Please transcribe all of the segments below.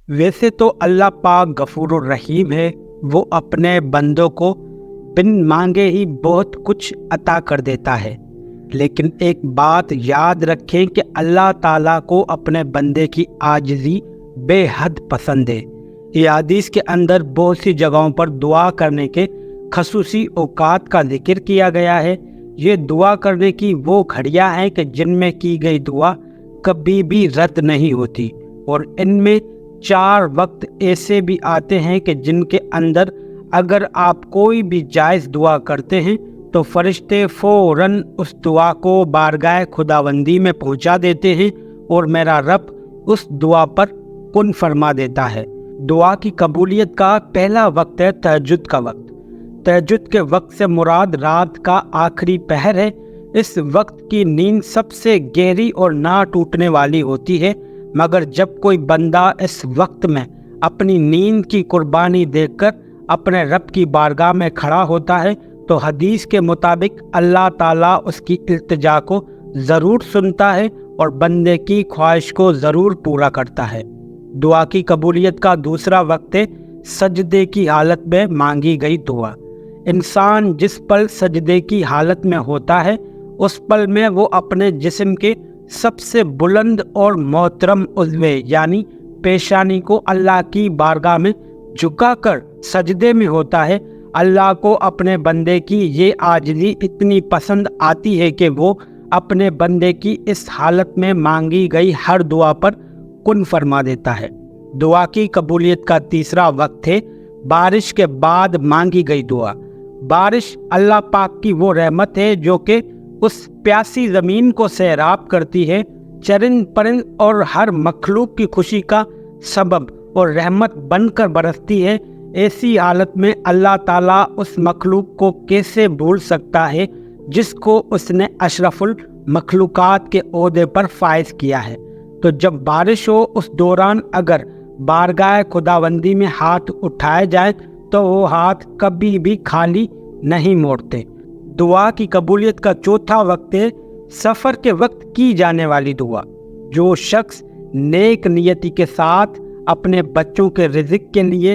वैसे तो अल्लाह पाक गफूरुर रहीम है, वो अपने बंदों को बिन मांगे ही बहुत कुछ अता कर देता है। लेकिन एक बात याद रखें कि अल्लाह ताला को अपने बंदे की आजिज़ी बेहद पसंद है। ये हदीस के अंदर बहुत सी जगहों पर दुआ करने के खसूसी औकात का जिक्र किया गया है। ये दुआ करने की वो घड़ियां हैं कि जिनमें की गई दुआ कभी भी रद्द नहीं होती, और इनमें 4 वक्त ऐसे भी आते हैं कि जिनके अंदर अगर आप कोई भी जायज़ दुआ करते हैं तो फरिश्ते फ़ौरन उस दुआ को बारगाह खुदावंदी में पहुंचा देते हैं और मेरा रब उस दुआ पर कुन फरमा देता है। दुआ की कबूलियत का पहला वक्त है तहज्जुद का वक्त। तहज्जुद के वक्त से मुराद रात का आखिरी पहर है। इस वक्त की नींद सबसे गहरी और ना टूटने वाली होती है, मगर जब कोई बंदा इस वक्त में अपनी नींद की कुर्बानी देकर अपने रब की बारगाह में खड़ा होता है तो हदीस के मुताबिक अल्लाह ताला उसकी इल्तिजा को ज़रूर सुनता है और बंदे की ख्वाहिश को ज़रूर पूरा करता है। दुआ की कबूलियत का दूसरा वक्त है सजदे की हालत में मांगी गई दुआ। इंसान जिस पल सजदे की हालत में होता है उस पल में वो अपने जिस्म के सबसे बुलंद और मोहतरम उज़्वे यानी पेशानी को अल्लाह की बारगाह में झुकाकर सजदे में होता है। अल्लाह को अपने बंदे की ये आजिज़ी इतनी पसंद आती है कि वो अपने बंदे की इस हालत में मांगी गई हर दुआ पर कुन फरमा देता है। दुआ की कबूलियत का तीसरा वक्त है बारिश के बाद मांगी गई दुआ। बारिश अल्लाह पाक की वो रहमत है जो कि उस प्यासी ज़मीन को सैराब करती है, चरिंद परिंद और हर मखलूक की खुशी का सबब और रहमत बनकर बरसती है। ऐसी हालत में अल्लाह ताला उस मखलूक को कैसे भूल सकता है जिसको उसने अशरफुल मखलूकात के ओहदे पर फाइज किया है। तो जब बारिश हो उस दौरान अगर बारगाह खुदावंदी में हाथ उठाए जाए तो वो हाथ कभी भी खाली नहीं मोड़ते। दुआ की कबूलियत का चौथा वक्त है सफ़र के वक्त की जाने वाली दुआ। जो शख्स नेक नियति के साथ अपने बच्चों के रिज़्क़ के लिए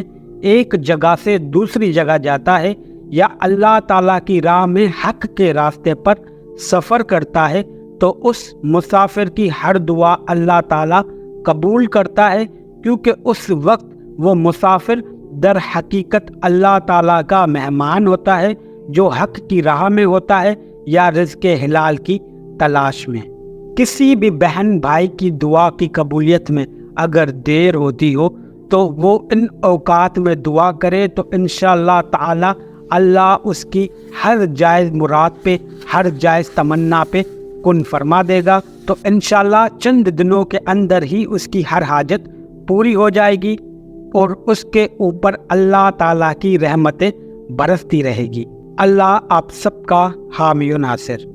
एक जगह से दूसरी जगह जाता है या अल्लाह ताला की राह में हक के रास्ते पर सफ़र करता है तो उस मुसाफिर की हर दुआ अल्लाह ताला कबूल करता है, क्योंकि उस वक्त वो मुसाफिर दर हकीकत अल्लाह ताला का मेहमान होता है जो हक की राह में होता है या रिज़्क़ हिलाल की तलाश में। किसी भी बहन भाई की दुआ की कबूलियत में अगर देर होती हो तो वो इन औकात में दुआ करे तो इंशाअल्लाह ताला अल्लाह उसकी हर जायज़ मुराद पे, हर जायज़ तमन्ना पे कुन फरमा देगा। तो इंशाअल्लाह चंद दिनों के अंदर ही उसकी हर हाजत पूरी हो जाएगी और उसके ऊपर अल्लाह ताला की रहमतें बरसती रहेगी। अल्लाह आप सबका हामी व नासिर।